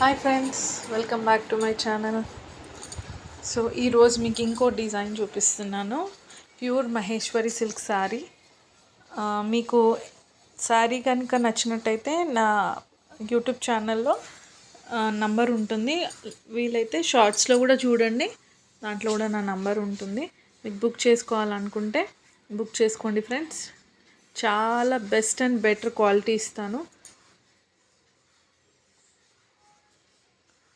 Hi friends, welcome back to my channel. So ఈరోజు మీకు ఇంకో డిజైన్ చూపిస్తున్నాను. Pure Maheshwari silk sari. మీకు శారీ కనుక నచ్చినట్టయితే నా యూట్యూబ్ ఛానల్లో నంబర్ ఉంటుంది. వీలైతే షార్ట్స్లో కూడా చూడండి, దాంట్లో కూడా నా నంబర్ ఉంటుంది. మీకు బుక్ చేసుకోవాలనుకుంటే బుక్ చేసుకోండి ఫ్రెండ్స్. చాలా బెస్ట్ అండ్ బెటర్ క్వాలిటీ ఇస్తాను.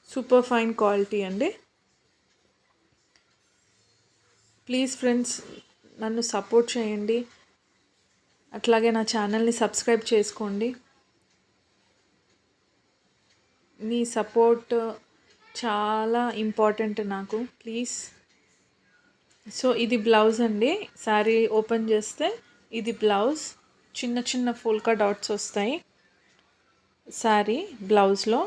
సూపర్ ఫైన్ క్వాలిటీ అండి. ప్లీజ్ ఫ్రెండ్స్, నన్ను సపోర్ట్ చేయండి. అట్లాగే నా ఛానల్ని సబ్స్క్రైబ్ చేసుకోండి. మీ సపోర్ట్ చాలా ఇంపార్టెంట్ నాకు, ప్లీజ్. సో ఇది బ్లౌజ్ అండి. శారీ ఓపెన్ చేస్తే ఇది బ్లౌజ్. చిన్న చిన్న ఫోల్కా డాట్స్ వస్తాయి శారీ బ్లౌజ్లో.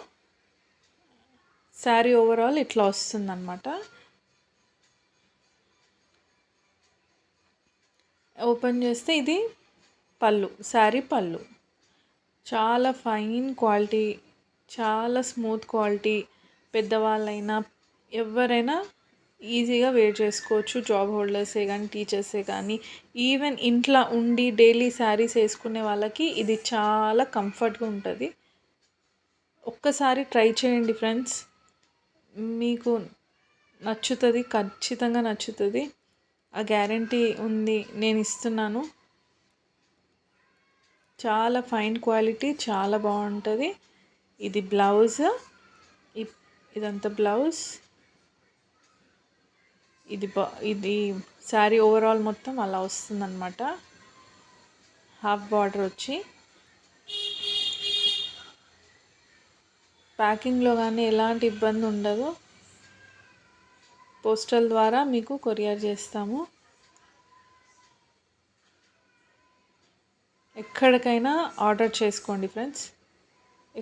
శారీ ఓవరాల్ ఇట్లా వస్తుందన్నమాట. ఓపెన్ చేస్తే ఇది పళ్ళు, శారీ పళ్ళు. చాలా ఫైన్ క్వాలిటీ, చాలా స్మూత్ క్వాలిటీ. పెద్దవాళ్ళైనా ఎవరైనా ఈజీగా వేర్ చేసుకోవచ్చు. జాబ్ హోల్డర్సే కానీ, టీచర్సే కానీ, ఈవెన్ ఇంట్లో ఉండి డైలీ శారీస్ వేసుకునే వాళ్ళకి ఇది చాలా కంఫర్ట్గా ఉంటుంది. ఒక్కసారి ట్రై చేయండి ఫ్రెండ్స్, మీకు నచ్చుతుంది, ఖచ్చితంగా నచ్చుతుంది. ఆ గ్యారంటీ ఉంది, నేను ఇస్తున్నాను. చాలా ఫైన్ క్వాలిటీ, చాలా బాగుంటుంది. ఇది బ్లౌజ్, ఇదంతా బ్లౌజ్. ఇది శారీ ఓవరాల్ మొత్తం అలా వస్తుందన్నమాట. హాఫ్ బార్డర్ వచ్చి ప్యాకింగ్లో కానీ ఎలాంటి ఇబ్బంది ఉండదు. పోస్టల్ ద్వారా మీకు కొరియర్ చేస్తాము. ఎక్కడికైనా ఆర్డర్ చేసుకోండి ఫ్రెండ్స్,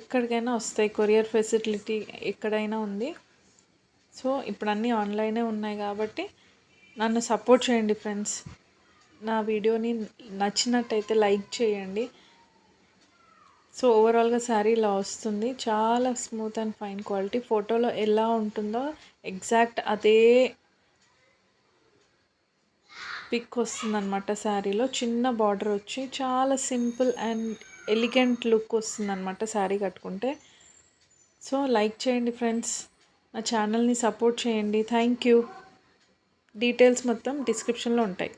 ఎక్కడికైనా వస్తాయి. కొరియర్ ఫెసిలిటీ ఎక్కడైనా ఉంది. సో ఇప్పుడు అన్నీ ఆన్లైనే ఉన్నాయి కాబట్టి నన్ను సపోర్ట్ చేయండి ఫ్రెండ్స్. నా వీడియోని నచ్చినట్టయితే లైక్ చేయండి. సో ఓవరాల్గా శారీ ఇలా వస్తుంది. చాలా స్మూత్ అండ్ ఫైన్ క్వాలిటీ. ఫోటోలో ఎలా ఉంటుందో ఎగ్జాక్ట్ అదే పిక్ వస్తుందన్నమాట. శారీలో చిన్న బార్డర్ వచ్చి చాలా సింపుల్ అండ్ ఎలిగెంట్ లుక్ వస్తుందన్నమాట శారీ కట్టుకుంటే. సో లైక్ చేయండి ఫ్రెండ్స్, నా ఛానల్ని సపోర్ట్ చేయండి. Thank you. డీటెయిల్స్ మొత్తం డిస్క్రిప్షన్లో ఉంటాయి.